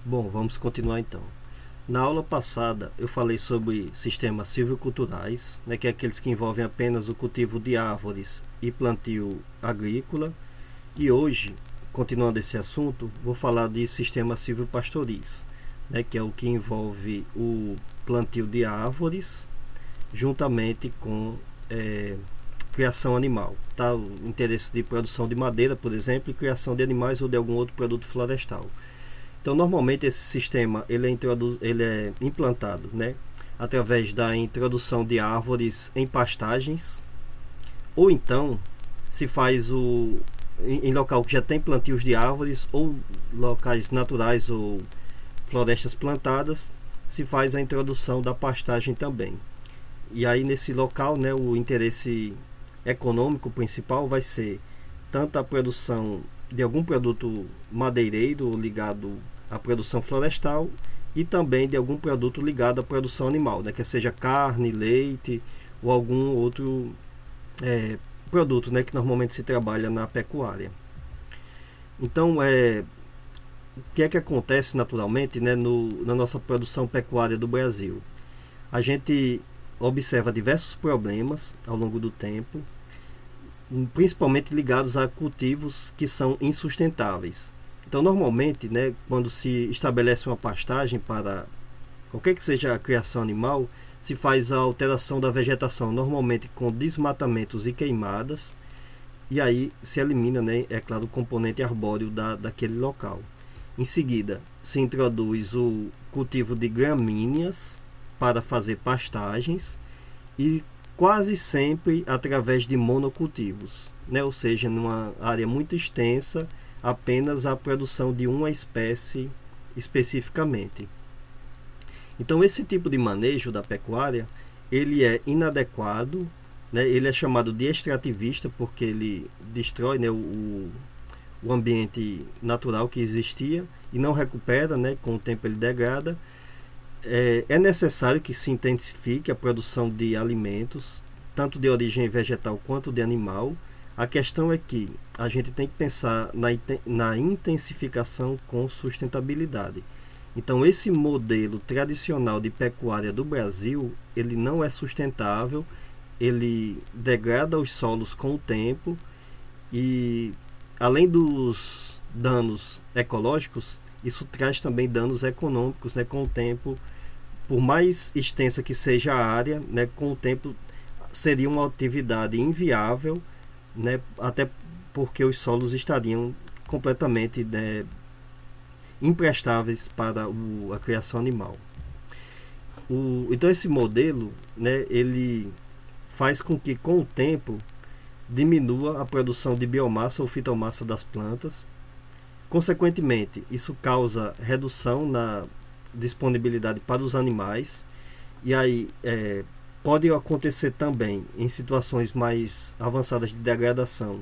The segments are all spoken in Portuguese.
Bom, vamos continuar então. Na aula passada eu falei sobre sistemas silviculturais, que é aqueles que envolvem apenas o cultivo de árvores e plantio agrícola. E hoje, continuando esse assunto, vou falar de sistemas silvopastoris, que é o que envolve o plantio de árvores juntamente com é, criação animal. Tá? O interesse de produção de madeira, por exemplo, e criação de animais ou de algum outro produto florestal. Então, normalmente esse sistema ele é implantado, através da introdução de árvores em pastagens, ou então se faz em local que já tem plantios de árvores ou locais naturais ou florestas plantadas, se faz a introdução da pastagem também. E aí nesse local, o interesse econômico principal vai ser tanto a produção de algum produto madeireiro ligado à produção florestal e também de algum produto ligado à produção animal, que seja carne, leite ou algum outro é, produto, que normalmente se trabalha na pecuária. Então, o que é que acontece naturalmente, na nossa produção pecuária do Brasil? A gente observa diversos problemas ao longo do tempo, principalmente ligados a cultivos que são insustentáveis. Então, normalmente, quando se estabelece uma pastagem para qualquer que seja a criação animal, se faz a alteração da vegetação, normalmente com desmatamentos e queimadas, e aí se elimina, é claro, o componente arbóreo daquele local. Em seguida, se introduz o cultivo de gramíneas para fazer pastagens e quase sempre através de monocultivos, ou seja, numa área muito extensa, apenas a produção de uma espécie especificamente. Então esse tipo de manejo da pecuária, ele é inadequado, ele é chamado de extrativista porque ele destrói, o ambiente natural que existia e não recupera, com o tempo ele degrada. É necessário que se intensifique a produção de alimentos, tanto de origem vegetal quanto de animal. A questão é que a gente tem que pensar na intensificação com sustentabilidade. Então, esse modelo tradicional de pecuária do Brasil, ele não é sustentável, ele degrada os solos com o tempo e, além dos danos ecológicos, isso traz também danos econômicos, com o tempo. Por mais extensa que seja a área, com o tempo seria uma atividade inviável, até porque os solos estariam completamente imprestáveis para a criação animal. Então esse modelo, ele faz com que com o tempo diminua a produção de biomassa ou fitomassa das plantas. Consequentemente, isso causa redução na disponibilidade para os animais e aí pode acontecer também em situações mais avançadas de degradação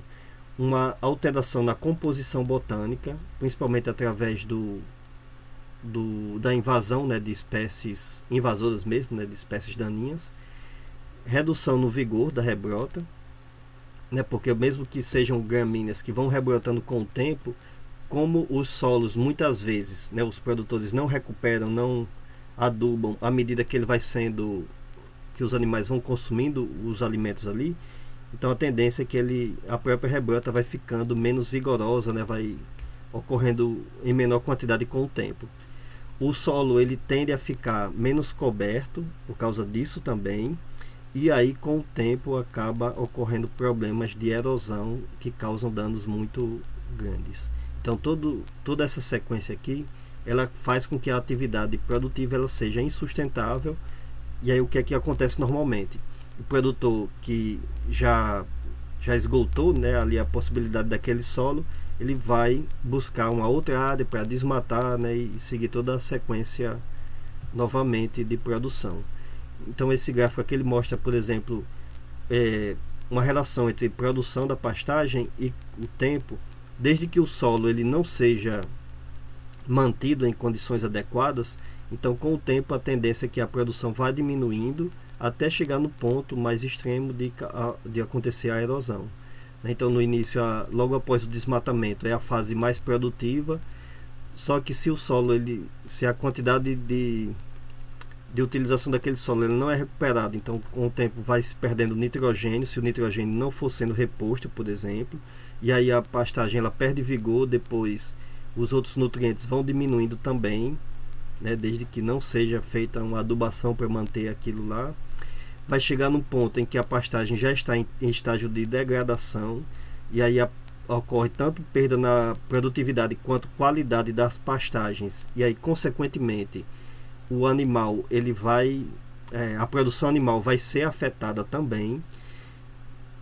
uma alteração na composição botânica, principalmente através da invasão, de espécies invasoras mesmo, de espécies daninhas, redução no vigor da rebrota, porque mesmo que sejam gramíneas que vão rebrotando com o tempo, como os solos muitas vezes, os produtores não recuperam, não adubam à medida que ele vai sendo, que os animais vão consumindo os alimentos ali, então a tendência é que a própria rebrota vai ficando menos vigorosa, vai ocorrendo em menor quantidade com o tempo. O solo ele tende a ficar menos coberto por causa disso também, e aí com o tempo acaba ocorrendo problemas de erosão que causam danos muito grandes. Então toda essa sequência aqui, ela faz com que a atividade produtiva ela seja insustentável. E aí o que é que acontece normalmente? O produtor que já esgotou, ali a possibilidade daquele solo, ele vai buscar uma outra área para desmatar, e seguir toda a sequência novamente de produção. Então esse gráfico aqui ele mostra, por exemplo, uma relação entre produção da pastagem e o tempo, desde que o solo ele não seja mantido em condições adequadas. Então com o tempo a tendência é que a produção vá diminuindo até chegar no ponto mais extremo de acontecer a erosão. Então no início, logo após o desmatamento, é a fase mais produtiva, Só que se o solo, se a quantidade de utilização daquele solo ele não é recuperado, então com o tempo vai se perdendo nitrogênio, se o nitrogênio não for sendo reposto, por exemplo, e aí a pastagem ela perde vigor, depois os outros nutrientes vão diminuindo também, né, desde que não seja feita uma adubação para manter aquilo lá. Vai chegar num ponto em que a pastagem já está em estágio de degradação, e aí ocorre tanto perda na produtividade quanto qualidade das pastagens, e aí consequentemente o animal ele vai a produção animal vai ser afetada também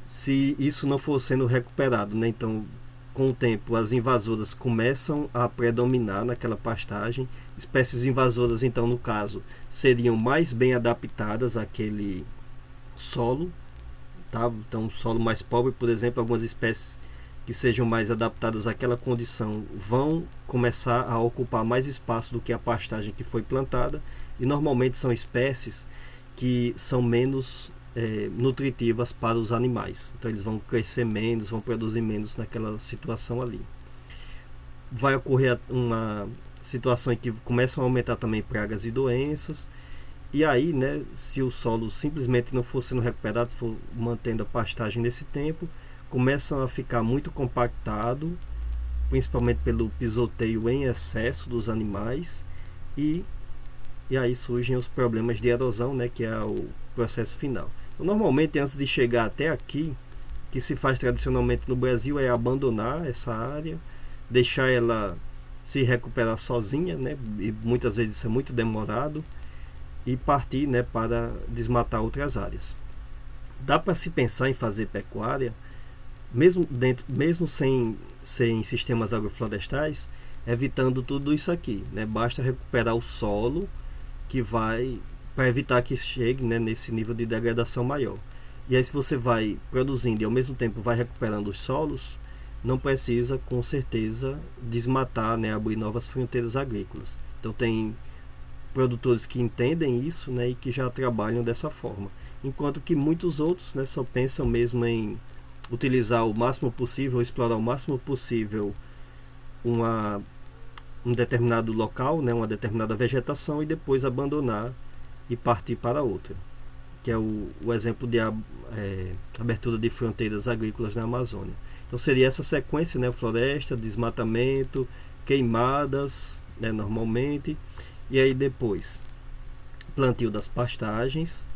se isso não for sendo recuperado, né? Então, com o tempo, as invasoras começam a predominar naquela pastagem. Espécies invasoras, então, no caso, seriam mais bem adaptadas àquele solo, tá? Então, um solo mais pobre, por exemplo, algumas espécies que sejam mais adaptadas àquela condição vão começar a ocupar mais espaço do que a pastagem que foi plantada, e normalmente são espécies que são menos nutritivas para os animais, então eles vão crescer menos, vão produzir menos naquela situação ali. Vai ocorrer uma situação em que começam a aumentar também pragas e doenças, e aí, né, se o solo simplesmente não for sendo recuperado, se for mantendo a pastagem nesse tempo, começam a ficar muito compactado, principalmente pelo pisoteio em excesso dos animais, e, e aí surgem os problemas de erosão, né, que é o processo final. Então, normalmente, antes de chegar até aqui, o que se faz tradicionalmente no Brasil é abandonar essa área, deixar ela se recuperar sozinha, né, e muitas vezes isso é muito demorado, e partir, né, para desmatar outras áreas. Dá para se pensar em fazer pecuária mesmo sem sistemas agroflorestais, evitando tudo isso aqui, né? Basta recuperar o solo que vai para evitar que chegue, né, nesse nível de degradação maior. E aí, se você vai produzindo e ao mesmo tempo vai recuperando os solos, não precisa com certeza desmatar, né, abrir novas fronteiras agrícolas. Então tem produtores que entendem isso, né, e que já trabalham dessa forma, enquanto que muitos outros, né, só pensam mesmo em utilizar o máximo possível, explorar o máximo possível uma, um determinado local, né, uma determinada vegetação, e depois abandonar e partir para outra, que é o exemplo de abertura de fronteiras agrícolas na Amazônia. Então seria essa sequência, né, floresta, desmatamento, queimadas, né, normalmente, e aí depois plantio das pastagens,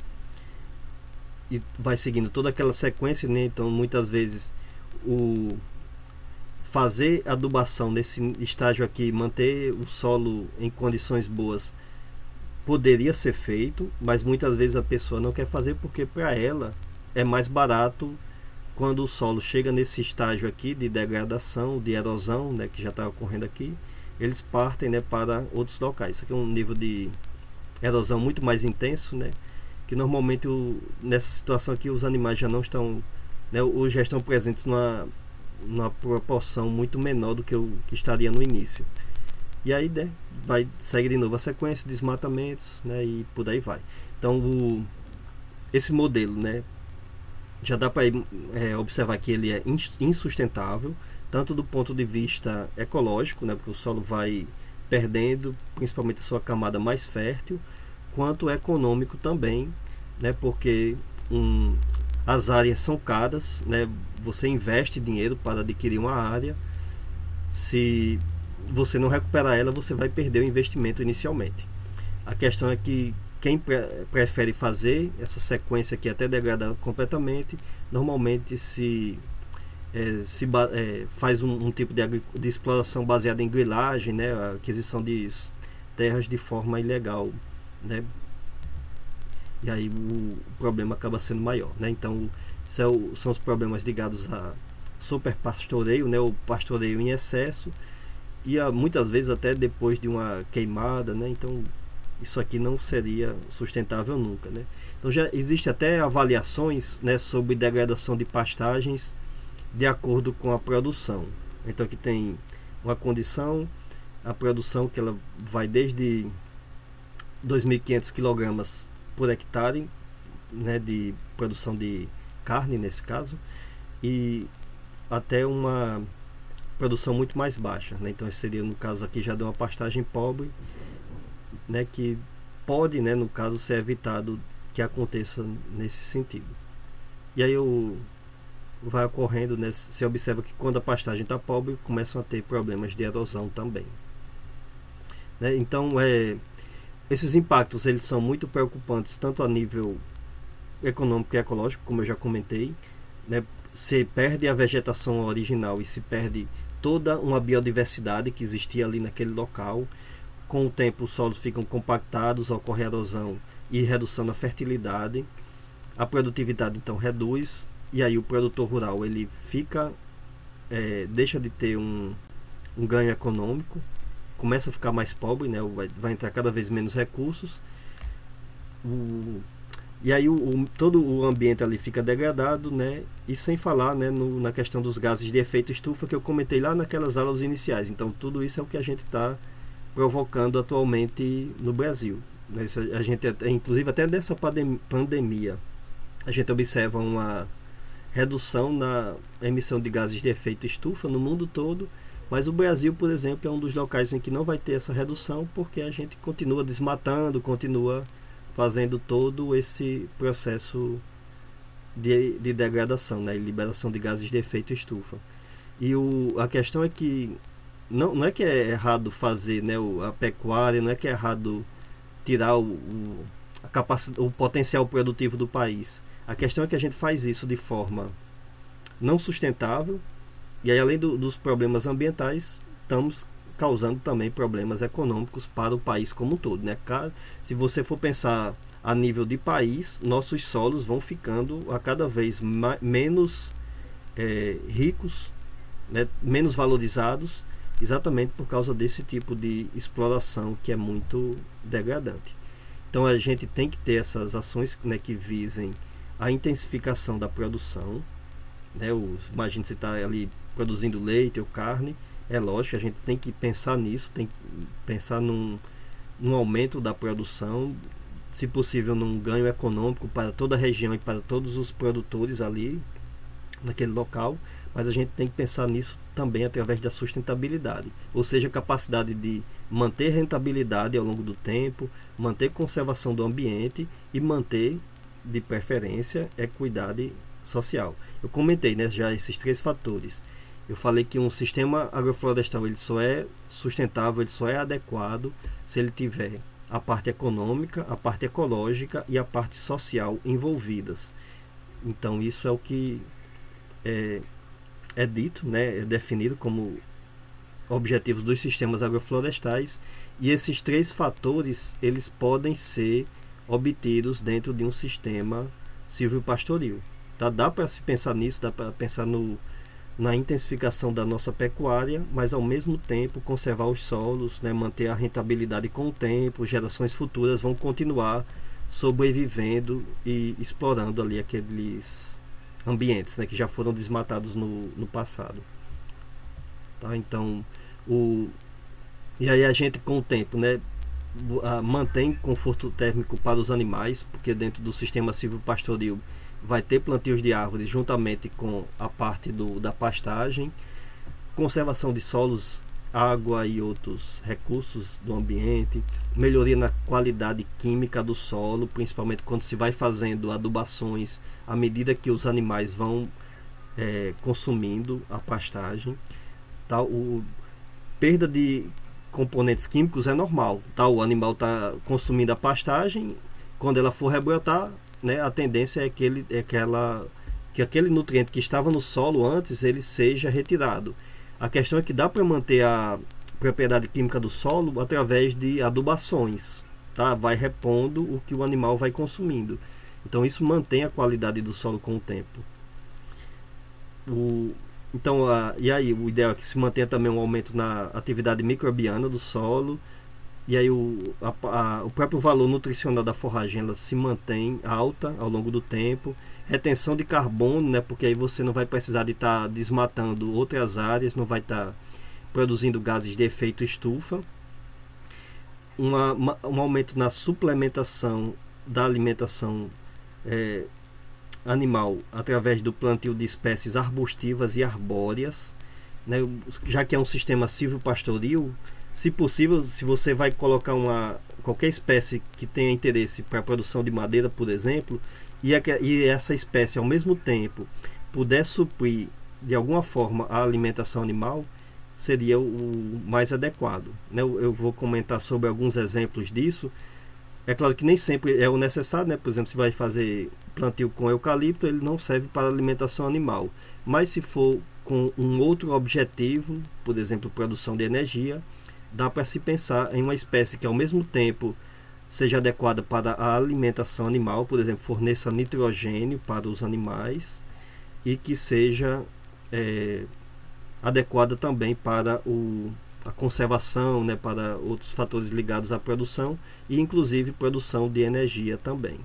e vai seguindo toda aquela sequência, né? Então muitas vezes o fazer adubação nesse estágio aqui, manter o solo em condições boas, poderia ser feito, mas muitas vezes a pessoa não quer fazer porque para ela é mais barato quando o solo chega nesse estágio aqui de degradação, de erosão, né, que já está ocorrendo aqui, eles partem, né, para outros locais. Isso aqui é um nível de erosão muito mais intenso, né, que normalmente nessa situação aqui os animais já não estão, né, ou já estão presentes numa proporção muito menor do que o que estaria no início. E aí, né, vai segue de novo a sequência de desmatamentos, né, e por aí vai. Então esse modelo, né, já dá para observar que ele é insustentável, tanto do ponto de vista ecológico, né, porque o solo vai perdendo principalmente a sua camada mais fértil, quanto econômico também, né, porque as áreas são caras, né, você investe dinheiro para adquirir uma área, se você não recuperar ela, você vai perder o investimento inicialmente. A questão é que quem prefere fazer essa sequência aqui até degradar completamente, normalmente faz um tipo de exploração baseada em grilagem, né, a aquisição de terras de forma ilegal, né, e aí o problema acaba sendo maior, né. Então são os problemas ligados a superpastoreio, né, o pastoreio em excesso, e muitas vezes até depois de uma queimada, né. Então isso aqui não seria sustentável nunca, né. Então já existe até avaliações, né, sobre degradação de pastagens de acordo com a produção. Então aqui tem uma condição, a produção que ela vai desde 2.500 kg por hectare, né, de produção de carne nesse caso, e até uma produção muito mais baixa, né? Então esse seria, no caso aqui, já de uma pastagem pobre, né, que pode, né, no caso, ser evitado que aconteça nesse sentido. E aí vai ocorrendo, né, se observa que quando a pastagem está pobre, começam a ter problemas de erosão também, né? Então esses impactos eles são muito preocupantes tanto a nível econômico e ecológico, como eu já comentei, né? Se perde a vegetação original e se perde toda uma biodiversidade que existia ali naquele local. Com o tempo os solos ficam compactados, ocorre erosão e redução na fertilidade, a produtividade então reduz, e aí o produtor rural ele fica, deixa de ter um ganho econômico, começa a ficar mais pobre, né? Vai entrar cada vez menos recursos, e aí todo o ambiente ali fica degradado, né? E sem falar, né, na questão dos gases de efeito estufa que eu comentei lá naquelas aulas iniciais. Então tudo isso é o que a gente está provocando atualmente no Brasil. A gente, inclusive até dessa pandemia, a gente observa uma redução na emissão de gases de efeito estufa no mundo todo, mas o Brasil, por exemplo, é um dos locais em que não vai ter essa redução, porque a gente continua desmatando, continua fazendo todo esse processo de degradação, né, e liberação de gases de efeito estufa. E a questão é que não é que é errado fazer, né, a pecuária, não é que é errado tirar o potencial produtivo do país. A questão é que a gente faz isso de forma não sustentável, e aí além dos problemas ambientais, estamos causando também problemas econômicos para o país como um todo, né? Se você for pensar a nível de país, nossos solos vão ficando a cada vez menos ricos, né? Menos valorizados, exatamente por causa desse tipo de exploração que é muito degradante. Então a gente tem que ter essas ações, né, que visem a intensificação da produção, né? Imagina você está ali produzindo leite ou carne, é lógico, a gente tem que pensar nisso, tem que pensar num aumento da produção, se possível num ganho econômico para toda a região e para todos os produtores ali naquele local, mas a gente tem que pensar nisso também através da sustentabilidade, ou seja, a capacidade de manter rentabilidade ao longo do tempo, manter conservação do ambiente e manter, de preferência, equidade social. Eu comentei, né, já esses 3 fatores. Eu falei que um sistema agroflorestal ele só é sustentável, ele só é adequado se ele tiver a parte econômica, a parte ecológica e a parte social envolvidas. Então isso é o que é dito, né, é definido como objetivos dos sistemas agroflorestais, e esses 3 fatores eles podem ser obtidos dentro de um sistema silvopastoril. Tá? Dá para se pensar nisso, dá para pensar na intensificação da nossa pecuária, mas ao mesmo tempo conservar os solos, né, manter a rentabilidade com o tempo, gerações futuras vão continuar sobrevivendo e explorando ali aqueles ambientes, né, que já foram desmatados no passado. Tá? Então, e aí a gente com o tempo, né, mantém conforto térmico para os animais, porque dentro do sistema silvopastoril vai ter plantios de árvores juntamente com a parte da pastagem, conservação de solos, água e outros recursos do ambiente, melhoria na qualidade química do solo, principalmente quando se vai fazendo adubações à medida que os animais vão consumindo a pastagem. Tá? Perda de componentes químicos é normal. Tá? O animal está consumindo a pastagem, quando ela for rebrotar, né, a tendência é que aquele nutriente que estava no solo antes ele seja retirado. A questão é que dá para manter a propriedade química do solo através de adubações, tá? Vai repondo o que o animal vai consumindo. Então isso mantém a qualidade do solo com o tempo. Então, e aí o ideal é que se mantenha também um aumento na atividade microbiana do solo. E aí o próprio valor nutricional da forragem ela se mantém alta ao longo do tempo. Retenção de carbono, né, porque aí você não vai precisar de estar desmatando outras áreas, não vai estar produzindo gases de efeito estufa. Um aumento na suplementação da alimentação animal através do plantio de espécies arbustivas e arbóreas. né, já que é um sistema silvopastoril, se possível, se você vai colocar qualquer espécie que tenha interesse para a produção de madeira, por exemplo, e essa espécie ao mesmo tempo puder suprir de alguma forma a alimentação animal, seria o mais adequado, né? Eu vou comentar sobre alguns exemplos disso. É claro que nem sempre é o necessário, né? Por exemplo, se vai fazer plantio com eucalipto, ele não serve para alimentação animal. Mas se for com um outro objetivo, por exemplo, produção de energia, dá para se pensar em uma espécie que ao mesmo tempo seja adequada para a alimentação animal, por exemplo, forneça nitrogênio para os animais e que seja adequada também para a conservação, né, para outros fatores ligados à produção e inclusive produção de energia também.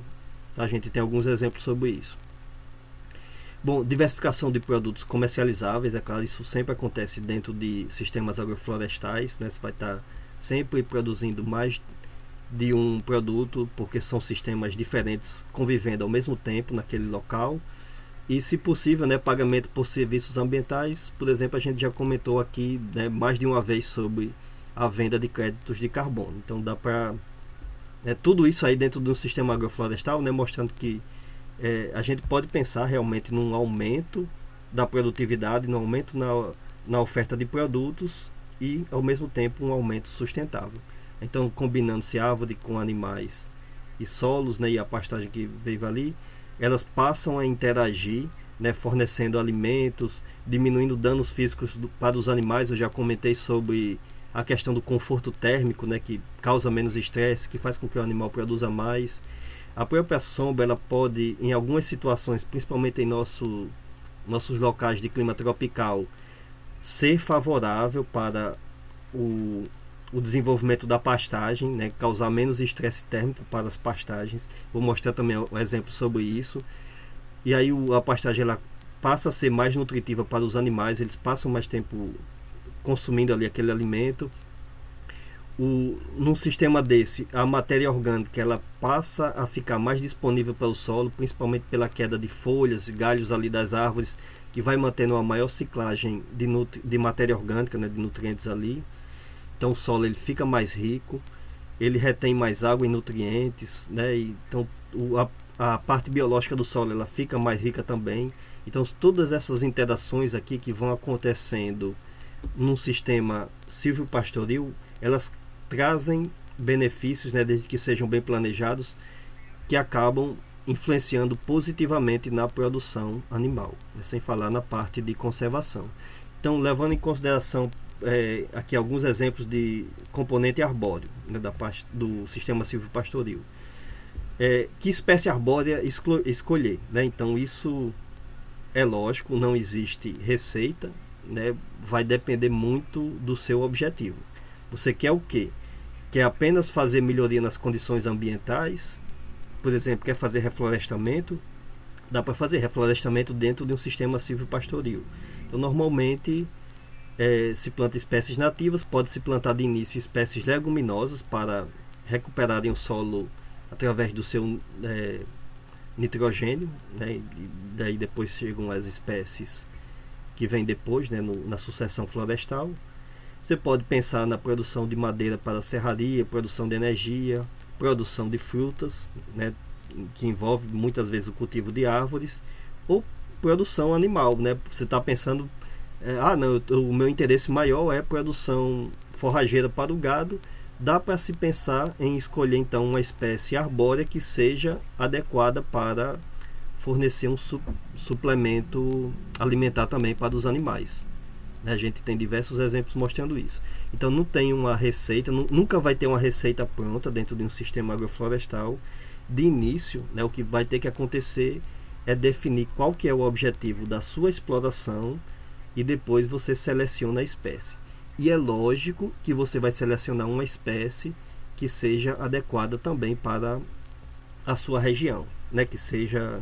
A gente tem alguns exemplos sobre isso. Bom, diversificação de produtos comercializáveis, é claro, isso sempre acontece dentro de sistemas agroflorestais, né? Você vai estar sempre produzindo mais de um produto, porque são sistemas diferentes convivendo ao mesmo tempo naquele local. E, se possível, né, pagamento por serviços ambientais. Por exemplo, a gente já comentou aqui, né, mais de uma vez sobre a venda de créditos de carbono. Então dá para tudo isso aí dentro do sistema agroflorestal, né, mostrando que a gente pode pensar realmente num aumento da produtividade, num aumento na oferta de produtos e ao mesmo tempo um aumento sustentável. Então, combinando-se árvore com animais e solos, né, e a pastagem que veio ali, elas passam a interagir, né, fornecendo alimentos, diminuindo danos físicos para os animais. Eu já comentei sobre a questão do conforto térmico, né, que causa menos estresse, que faz com que o animal produza mais. A própria sombra, ela pode, em algumas situações, principalmente em nossos locais de clima tropical, ser favorável para o desenvolvimento da pastagem, né, causar menos estresse térmico para as pastagens. Vou mostrar também um exemplo sobre isso. E aí a pastagem ela passa a ser mais nutritiva para os animais, eles passam mais tempo consumindo ali aquele alimento. Num sistema desse, a matéria orgânica ela passa a ficar mais disponível para o solo, principalmente pela queda de folhas e galhos ali das árvores, que vai mantendo uma maior ciclagem de matéria orgânica, né, de nutrientes ali. Então o solo ele fica mais rico, ele retém mais água e nutrientes, né? Então a parte biológica do solo ela fica mais rica também. Então todas essas interações aqui que vão acontecendo num sistema silvopastoril, elas trazem benefícios, né, desde que sejam bem planejados, que acabam influenciando positivamente na produção animal, né, sem falar na parte de conservação. Então, levando em consideração aqui alguns exemplos de componente arbóreo, né, da parte do sistema silvopastoril. Que espécie arbórea escolher, né? Então isso é lógico, não existe receita, né? Vai depender muito do seu objetivo. Você quer o quê? Quer apenas fazer melhoria nas condições ambientais? Por exemplo, quer fazer reflorestamento? Dá para fazer reflorestamento dentro de um sistema silvopastoril. Então, normalmente, se planta espécies nativas, pode-se plantar de início espécies leguminosas para recuperarem o solo através do seu nitrogênio, né? E daí depois chegam as espécies que vêm depois, né, na sucessão florestal. Você pode pensar na produção de madeira para serraria, produção de energia, produção de frutas, né, que envolve muitas vezes o cultivo de árvores, ou produção animal, né? Você está pensando, não, o meu interesse maior é produção forrageira para o gado. Dá para se pensar em escolher então uma espécie arbórea que seja adequada para fornecer um suplemento alimentar também para os animais. A gente tem diversos exemplos mostrando isso. Então não tem uma receita, nunca vai ter uma receita pronta dentro de um sistema agroflorestal. De início, né, o que vai ter que acontecer é definir qual que é o objetivo da sua exploração e depois você seleciona a espécie. E é lógico que você vai selecionar uma espécie que seja adequada também para a sua região, né, que seja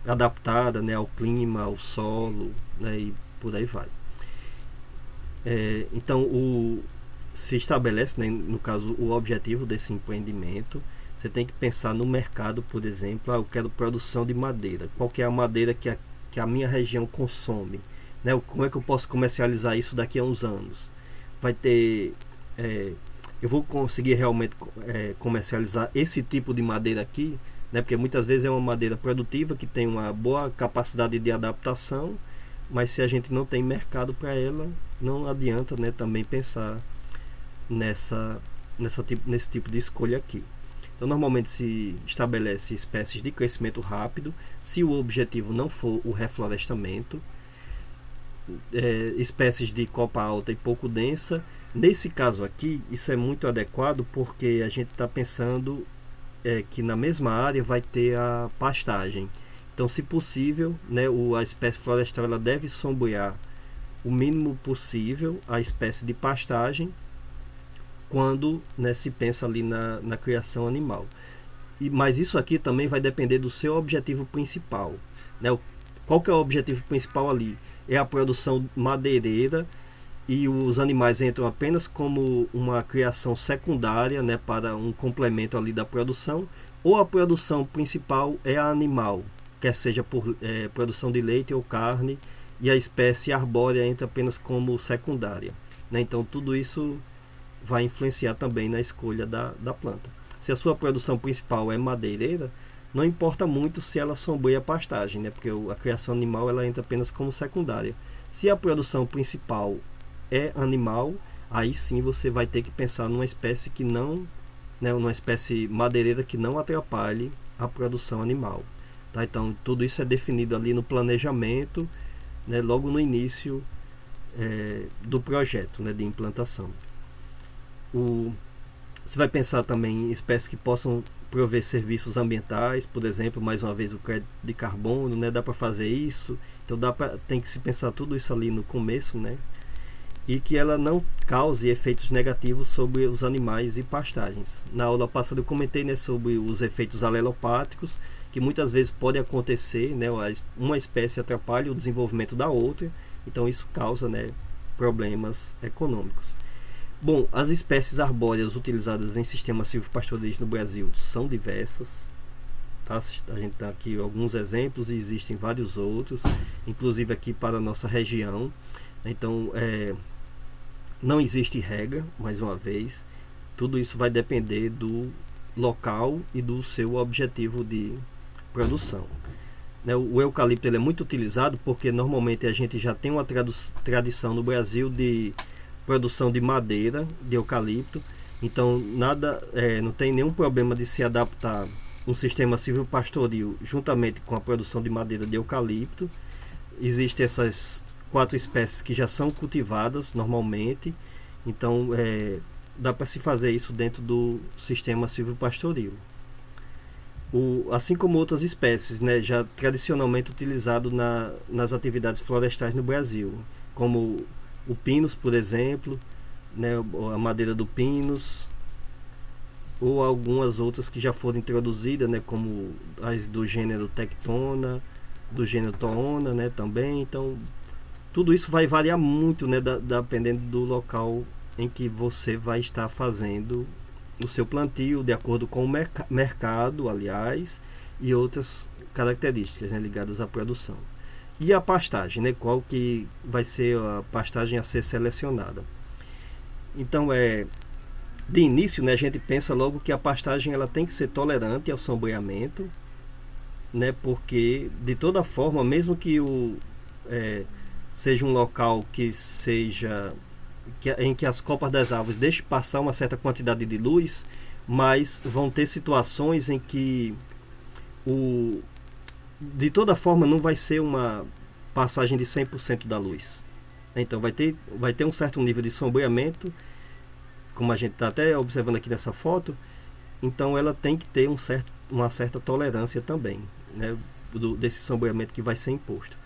adaptada, né, ao clima, ao solo, né, e por aí vai. Então se estabelece, né, no caso, o objetivo desse empreendimento. Você tem que pensar no mercado, por exemplo, eu quero produção de madeira. Qual que é a madeira que a minha região consome? né? Como é que eu posso comercializar isso daqui a uns anos? Vai ter... eu vou conseguir realmente comercializar esse tipo de madeira aqui, né? Porque muitas vezes é uma madeira produtiva que tem uma boa capacidade de adaptação, mas se a gente não tem mercado para ela, não adianta, né, também pensar nesse tipo de escolha aqui. Então, normalmente se estabelece espécies de crescimento rápido, se o objetivo não for o reflorestamento, espécies de copa alta e pouco densa. Nesse caso aqui, isso é muito adequado porque a gente está pensando que na mesma área vai ter a pastagem. Então, se possível, né, a espécie florestal ela deve sombrear o mínimo possível a espécie de pastagem quando, né, se pensa ali na criação animal. Mas isso aqui também vai depender do seu objetivo principal, né? Qual que é o objetivo principal ali? É a produção madeireira e os animais entram apenas como uma criação secundária, né, para um complemento ali da produção, ou a produção principal é a animal, quer seja por produção de leite ou carne, e a espécie arbórea entra apenas como secundária, né? Então tudo isso vai influenciar também na escolha da planta. Se a sua produção principal é madeireira, não importa muito se ela sombreia a pastagem, né? Porque a criação animal ela entra apenas como secundária. Se a produção principal é animal, aí sim você vai ter que pensar numa espécie que não, né, uma espécie madeireira que não atrapalhe a produção animal. Tá? Então tudo isso é definido ali no planejamento, né, logo no início do projeto, né, de implantação. Você vai pensar também em espécies que possam prover serviços ambientais, por exemplo, mais uma vez o crédito de carbono, né? Dá para fazer isso, então tem que se pensar tudo isso ali no começo, né? E que ela não cause efeitos negativos sobre os animais e pastagens. Na aula passada eu comentei, né, sobre os efeitos alelopáticos, que muitas vezes pode acontecer, né? Uma espécie atrapalha o desenvolvimento da outra, então isso causa, né, problemas econômicos. Bom, as espécies arbóreas utilizadas em sistemas silvopastoris no Brasil são diversas. Tá? A gente tem aqui alguns exemplos e existem vários outros, inclusive aqui para a nossa região. Então, não existe regra, mais uma vez. Tudo isso vai depender do local e do seu objetivo de produção. O eucalipto ele é muito utilizado porque normalmente a gente já tem uma tradição no Brasil de produção de madeira de eucalipto, então não tem nenhum problema de se adaptar um sistema silvopastoril juntamente com a produção de madeira de eucalipto. Existem essas 4 espécies que já são cultivadas normalmente, então dá para se fazer isso dentro do sistema silvopastoril. Assim como outras espécies, né, já tradicionalmente utilizado nas atividades florestais no Brasil, como o pinus, por exemplo, né, a madeira do pinus, ou algumas outras que já foram introduzidas, né, como as do gênero Tectona, do gênero Toona, né, também. Então, tudo isso vai variar muito, né, dependendo do local em que você vai estar fazendo o seu plantio, de acordo com o mercado, aliás, e outras características, né, ligadas à produção. E a pastagem, né? Qual que vai ser a pastagem a ser selecionada? Então, de início, né, a gente pensa logo que a pastagem ela tem que ser tolerante ao sombreamento, né? Porque, de toda forma, mesmo que seja um local em que as copas das árvores deixem passar uma certa quantidade de luz, mas vão ter situações em que de toda forma não vai ser uma passagem de 100% da luz. Então vai ter um certo nível de sombreamento, como a gente está até observando aqui nessa foto. Então ela tem que ter uma certa tolerância também, né, desse sombreamento que vai ser imposto.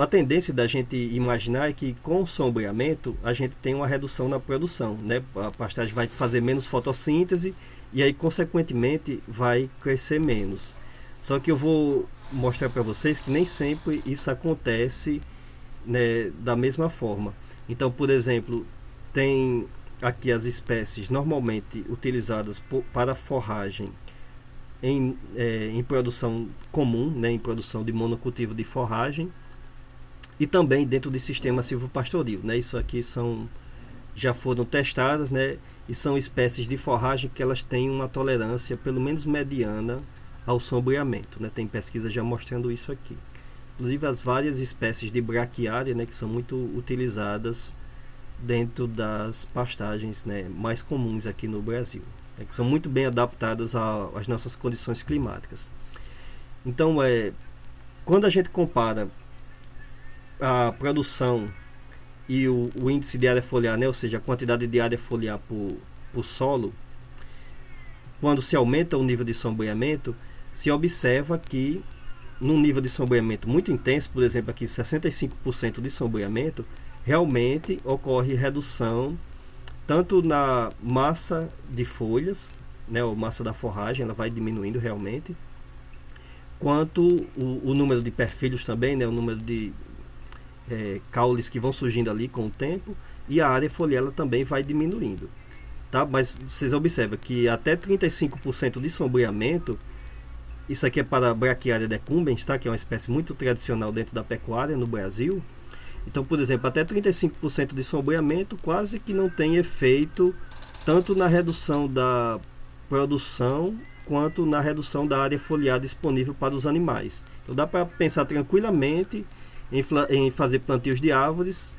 A tendência da gente imaginar é que com o sombreamento a gente tem uma redução na produção, né? A pastagem vai fazer menos fotossíntese e aí consequentemente vai crescer menos. Só que eu vou mostrar para vocês que nem sempre isso acontece, né, da mesma forma. Então, por exemplo, tem aqui as espécies normalmente utilizadas para forragem em produção comum, né, em produção de monocultivo de forragem. e também dentro de sistema silvopastoril, né? Isso aqui já foram testadas, né? E são espécies de forragem que elas têm uma tolerância pelo menos mediana ao sombreamento, né? Tem pesquisa já mostrando isso aqui. Inclusive as várias espécies de braquiária, né, que são muito utilizadas dentro das pastagens, né, mais comuns aqui no Brasil, né, que são muito bem adaptadas às nossas condições climáticas. Então, quando a gente compara a produção e o índice de área foliar, né, ou seja, a quantidade de área foliar por solo, quando se aumenta o nível de sombreamento, se observa que num nível de sombreamento muito intenso, por exemplo aqui 65% de sombreamento, realmente ocorre redução tanto na massa de folhas, né, ou massa da forragem, ela vai diminuindo realmente, quanto o número de perfilhos também, né, o número de caules que vão surgindo ali com o tempo, e a área foliar também vai diminuindo. Tá? Mas vocês observam que até 35% de sombreamento, isso aqui é para a Braquiária decumbens, tá? Que é uma espécie muito tradicional dentro da pecuária no Brasil. Então, por exemplo, até 35% de sombreamento quase que não tem efeito tanto na redução da produção quanto na redução da área foliar disponível para os animais. Então dá para pensar tranquilamente em fazer plantios de árvores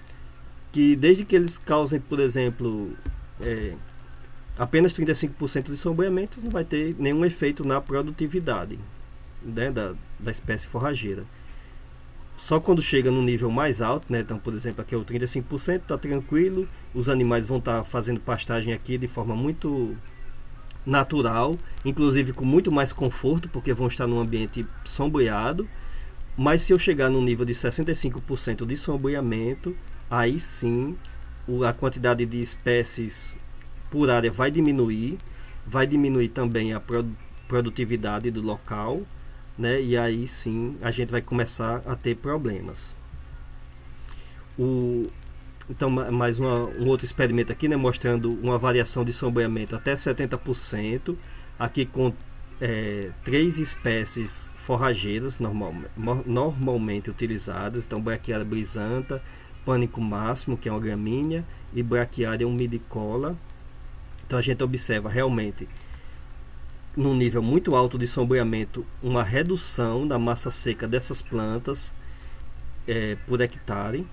que, desde que eles causem, por exemplo, apenas 35% de sombreamento, não vai ter nenhum efeito na produtividade, né, da espécie forrageira. Só quando chega no nível mais alto, né, então, por exemplo, aqui é o 35%, está tranquilo, os animais vão estar fazendo pastagem aqui de forma muito natural, inclusive com muito mais conforto, porque vão estar num ambiente sombreado. Mas se eu chegar no nível de 65% de sombreamento, aí sim a quantidade de espécies por área vai diminuir também a produtividade do local, né? E aí sim a gente vai começar a ter problemas. Então, mais um outro experimento aqui, né, mostrando uma variação de sombreamento até 70%, aqui com 3 espécies forrageiras normalmente utilizadas, então Braquiária brisanta, pânico máximo, que é uma gramínea, e Braquiária umidicola. Então a gente observa realmente, num nível muito alto de sombreamento, uma redução da massa seca dessas plantas por hectare.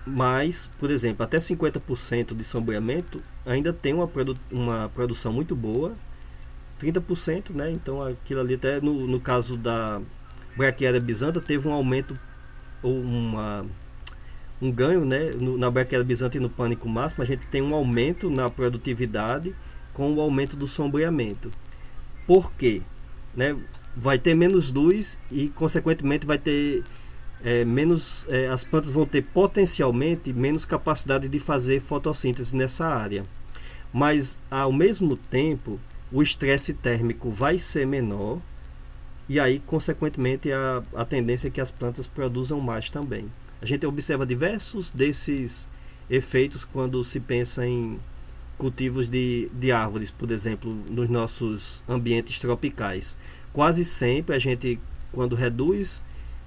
Mas, por exemplo, até 50% de sombreamento ainda tem uma produção muito boa. 30%, né? Então aquilo ali, até no caso da Braquiária bisanta, teve um aumento ou um ganho, né? Na Braquiária bisanta e no pânico máximo, a gente tem um aumento na produtividade com o aumento do sombreamento. Por quê? Né? Vai ter menos luz e, consequentemente, vai ter as plantas vão ter potencialmente menos capacidade de fazer fotossíntese nessa área. Mas, ao mesmo tempo, o estresse térmico vai ser menor e aí, consequentemente, a tendência é que as plantas produzam mais também. A gente observa diversos desses efeitos quando se pensa em cultivos de árvores, por exemplo, nos nossos ambientes tropicais. Quase sempre a gente, quando reduz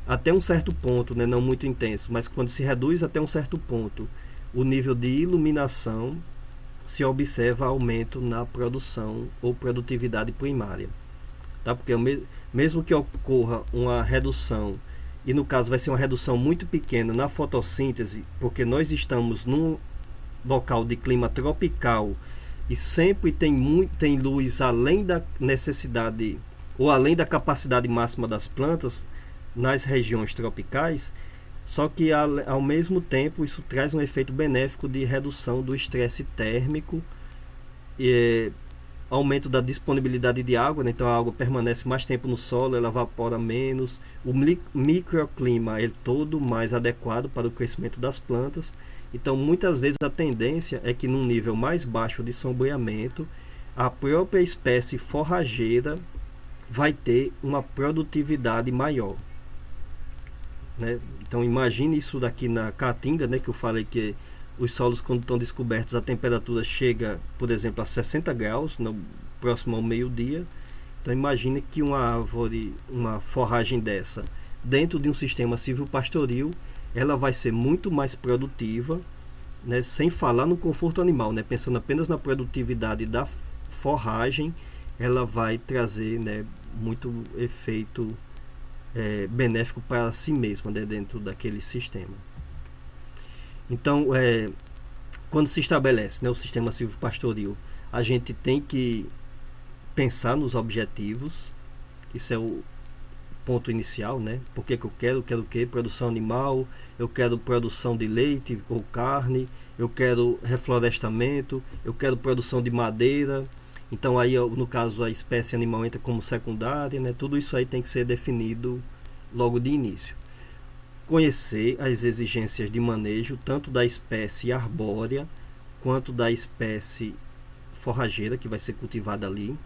até um certo ponto, né, não muito intenso, mas quando se reduz até um certo ponto o nível de iluminação, se observa aumento na produção ou produtividade primária. Tá? Porque mesmo que ocorra uma redução, e no caso vai ser uma redução muito pequena na fotossíntese, porque nós estamos num local de clima tropical e sempre tem luz além da necessidade ou além da capacidade máxima das plantas nas regiões tropicais, só que ao mesmo tempo isso traz um efeito benéfico de redução do estresse térmico e aumento da disponibilidade de água, né? Então a água permanece mais tempo no solo, ela evapora menos, o microclima é todo mais adequado para o crescimento das plantas. Então muitas vezes a tendência é que num nível mais baixo de sombreamento, a própria espécie forrageira vai ter uma produtividade maior, né? Então imagine isso daqui na Caatinga, né, que eu falei que os solos, quando estão descobertos, a temperatura chega, por exemplo, a 60 graus, próximo ao meio-dia. Então imagine que uma árvore, uma forragem dessa, dentro de um sistema silvopastoril, ela vai ser muito mais produtiva, né, sem falar no conforto animal, né, pensando apenas na produtividade da forragem, ela vai trazer, né, muito efeito benéfico para si mesma, né, dentro daquele sistema. Então, quando se estabelece, né, o sistema silvopastoril, a gente tem que pensar nos objetivos. Isso é o ponto inicial, né? Por que eu quero o quê? Produção animal, eu quero produção de leite ou carne, eu quero reflorestamento, eu quero produção de madeira. Então aí, no caso, a espécie animal entra como secundária, né? Tudo isso aí tem que ser definido logo de início. Conhecer as exigências de manejo, tanto da espécie arbórea quanto da espécie forrageira que vai ser cultivada ali.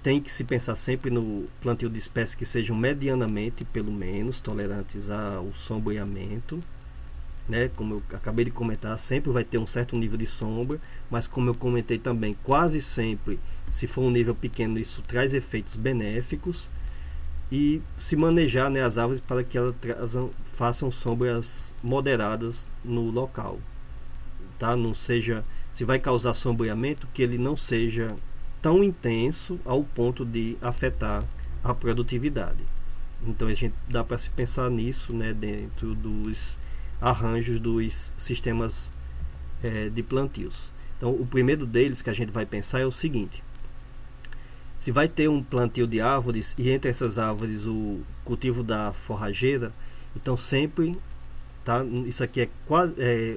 Tem que se pensar sempre no plantio de espécies que sejam medianamente, pelo menos, tolerantes ao sombreamento, né? Como eu acabei de comentar, sempre vai ter um certo nível de sombra, mas como eu comentei também, quase sempre, se for um nível pequeno, isso traz efeitos benéficos. E se manejar, né, as árvores para que elas façam sombras moderadas no local, tá? Não seja, se vai causar sombreamento, que ele não seja tão intenso ao ponto de afetar a produtividade. Então a gente dá para se pensar nisso, né, dentro dos arranjos dos sistemas de plantios. Então o primeiro deles que a gente vai pensar é o seguinte: se vai ter um plantio de árvores e entre essas árvores o cultivo da forrageira, então sempre, tá? Isso aqui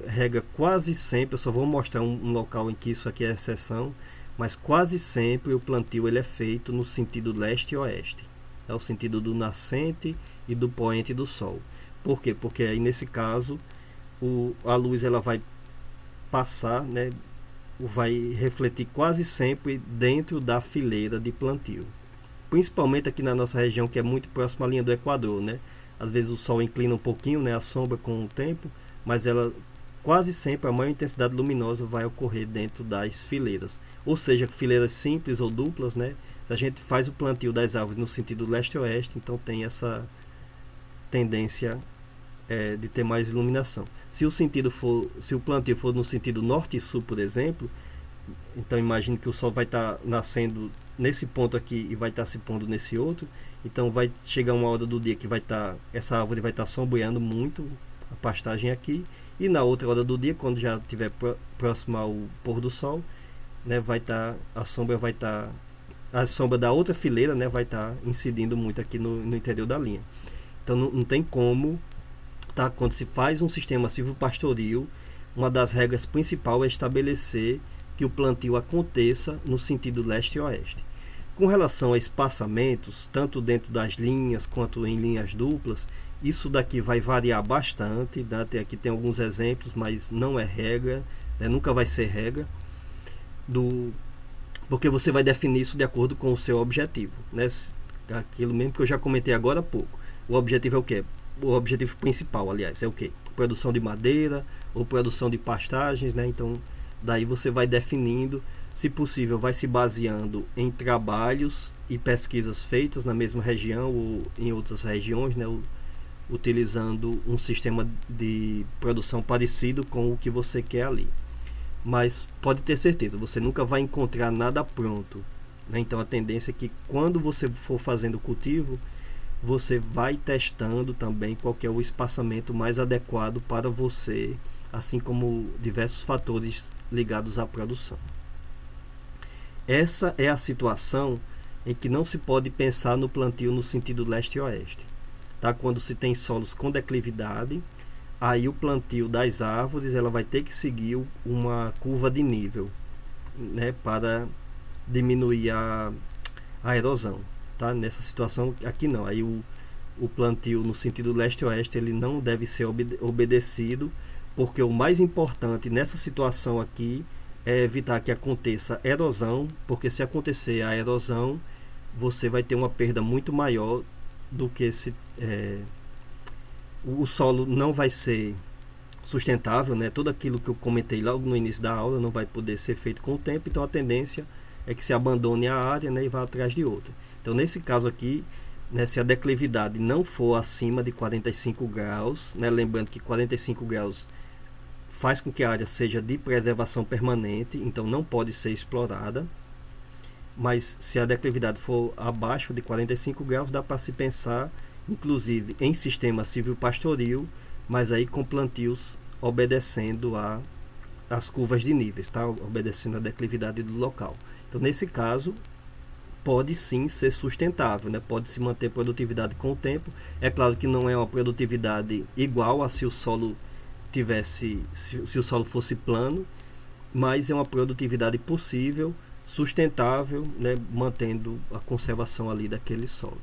regra quase sempre. Eu só vou mostrar um local em que isso aqui é exceção, mas quase sempre o plantio ele é feito no sentido leste e oeste, é o sentido do nascente e do poente do sol. Por quê? Porque aí nesse caso a luz ela vai passar, né, vai refletir quase sempre dentro da fileira de plantio, principalmente aqui na nossa região, que é muito próxima à linha do Equador, né? Às vezes o sol inclina um pouquinho, né, a sombra com o tempo, mas ela quase sempre, a maior intensidade luminosa vai ocorrer dentro das fileiras, ou seja, fileiras simples ou duplas, né? Se a gente faz o plantio das árvores no sentido leste-oeste, então tem essa tendência de ter mais iluminação. Se o plantio for no sentido norte e sul, por exemplo, então imagine que o sol vai estar nascendo nesse ponto aqui e vai estar se pondo nesse outro. Então vai chegar uma hora do dia que essa árvore vai estar sombreando muito a pastagem aqui, e na outra hora do dia, quando já estiver próximo ao pôr do sol, né, a sombra da outra fileira, né, vai estar incidindo muito aqui no interior da linha. Então não tem como, tá? Quando se faz um sistema silvopastoril, uma das regras principais é estabelecer que o plantio aconteça no sentido leste e oeste. Com relação a espaçamentos, tanto dentro das linhas quanto em linhas duplas, isso daqui vai variar bastante, né? Aqui tem alguns exemplos, mas não é regra, né? Nunca vai ser regra, porque você vai definir isso de acordo com o seu objetivo, né? Aquilo mesmo que eu já comentei agora há pouco. O objetivo é o quê? O objetivo principal, aliás, é o quê? Produção de madeira ou produção de pastagens, né? Então, daí você vai definindo, se possível, vai se baseando em trabalhos e pesquisas feitas na mesma região ou em outras regiões, né? Utilizando um sistema de produção parecido com o que você quer ali. Mas pode ter certeza, você nunca vai encontrar nada pronto, né? Então a tendência é que quando você for fazendo o cultivo, você vai testando também qual que é o espaçamento mais adequado para você, assim como diversos fatores ligados à produção. Essa é a situação em que não se pode pensar no plantio no sentido leste e oeste, tá? Quando se tem solos com declividade, aí o plantio das árvores ela vai ter que seguir uma curva de nível, né, para diminuir a erosão, tá? Nessa situação aqui não, aí o plantio no sentido leste-oeste ele não deve ser obedecido, porque o mais importante nessa situação aqui é evitar que aconteça erosão, porque se acontecer a erosão, você vai ter uma perda muito maior do que o solo não vai ser sustentável, né? Tudo aquilo que eu comentei logo no início da aula não vai poder ser feito com o tempo, então a tendência é que se abandone a área, né, e vá atrás de outra. Então nesse caso aqui, né, se a declividade não for acima de 45 graus, né, lembrando que 45 graus faz com que a área seja de preservação permanente, então não pode ser explorada. Mas se a declividade for abaixo de 45 graus, dá para se pensar, inclusive, em sistema silvopastoril, mas aí com plantios obedecendo as curvas de níveis, tá? Obedecendo a declividade do local. Então, nesse caso, pode sim ser sustentável, né? Pode se manter produtividade com o tempo. É claro que não é uma produtividade igual a se o solo se o solo fosse plano, mas é uma produtividade possível, sustentável, né? Mantendo a conservação ali daquele solo.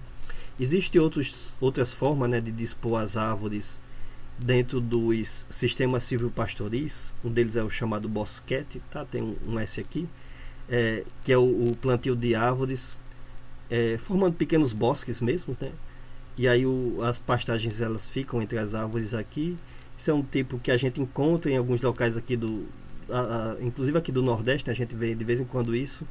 Existem outras formas, né, de dispor as árvores dentro dos sistemas silvopastoris. Um deles é o chamado bosquete, tá? Tem um S aqui, que é o plantio de árvores formando pequenos bosques mesmo, né? E aí as pastagens elas ficam entre as árvores aqui. Isso é um tipo que a gente encontra em alguns locais aqui inclusive aqui do Nordeste, a gente vê de vez em quando isso.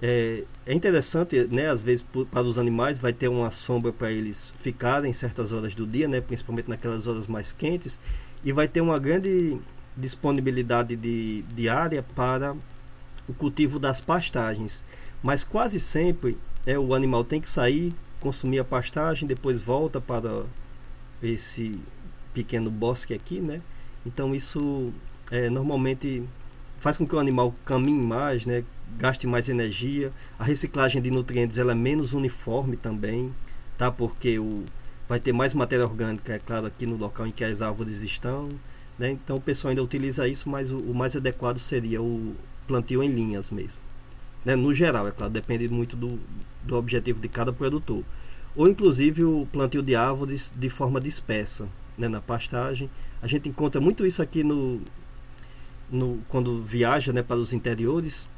É interessante, né? Às vezes para os animais vai ter uma sombra para eles ficarem em certas horas do dia, né? Principalmente naquelas horas mais quentes, e vai ter uma grande disponibilidade de área para o cultivo das pastagens. Mas quase sempre o animal tem que sair, consumir a pastagem, depois volta para esse pequeno bosque aqui, né? Então isso normalmente faz com que o animal caminhe mais, né? Gaste mais energia. A reciclagem de nutrientes ela é menos uniforme também, tá? Porque vai ter mais matéria orgânica, é claro, aqui no local em que as árvores estão, né? Então o pessoal ainda utiliza isso, mas o mais adequado seria o plantio em linhas mesmo, né? No geral, é claro, depende muito do objetivo de cada produtor. Ou inclusive o plantio de árvores de forma dispersa, né, na pastagem. A gente encontra muito isso aqui quando viaja, né, para os interiores,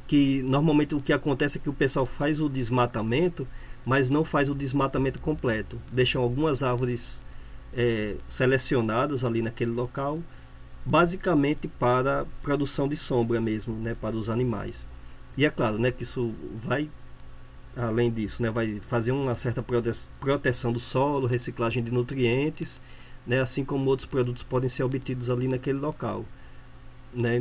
que normalmente o que acontece é que o pessoal faz o desmatamento, mas não faz o desmatamento completo. Deixam algumas árvores selecionadas ali naquele local, basicamente para produção de sombra mesmo, né, para os animais. E é claro, né, que isso vai, além disso, né, vai fazer uma certa proteção do solo, reciclagem de nutrientes, né, assim como outros produtos podem ser obtidos ali naquele local, né?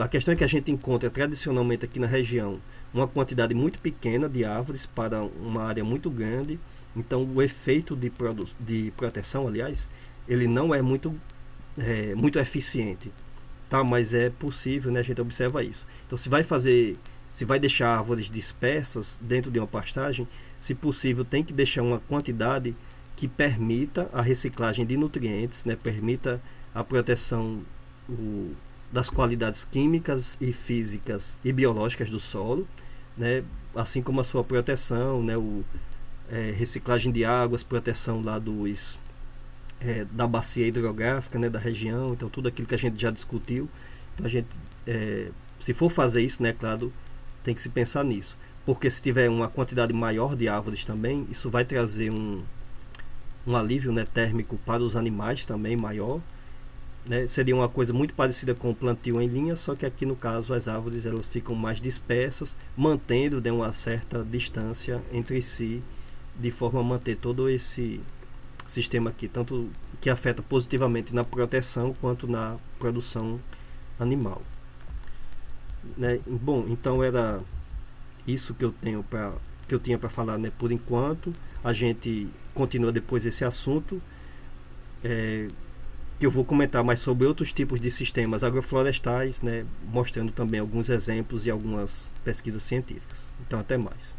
A questão é que a gente encontra tradicionalmente aqui na região uma quantidade muito pequena de árvores para uma área muito grande, então o efeito de proteção, aliás, ele não é muito eficiente, tá? Mas é possível, né? A gente observa isso. Então se vai deixar árvores dispersas dentro de uma pastagem, se possível tem que deixar uma quantidade que permita a reciclagem de nutrientes, né? Permita a proteção das qualidades químicas e físicas e biológicas do solo, né? Assim como a sua proteção, né? Reciclagem de águas, proteção lá da bacia hidrográfica, né? Da região, então tudo aquilo que a gente já discutiu. Então a gente, se for fazer isso, né? Claro, tem que se pensar nisso, porque se tiver uma quantidade maior de árvores também, isso vai trazer um alívio, né, térmico para os animais também maior, né? Seria uma coisa muito parecida com o plantio em linha, só que aqui no caso as árvores elas ficam mais dispersas, mantendo, né, uma certa distância entre si, de forma a manter todo esse sistema aqui, tanto que afeta positivamente na proteção quanto na produção animal, né? Bom, então era isso que eu tinha para falar, né, por enquanto. A gente continua depois esse assunto, que eu vou comentar mais sobre outros tipos de sistemas agroflorestais, né, mostrando também alguns exemplos e algumas pesquisas científicas. Então até mais.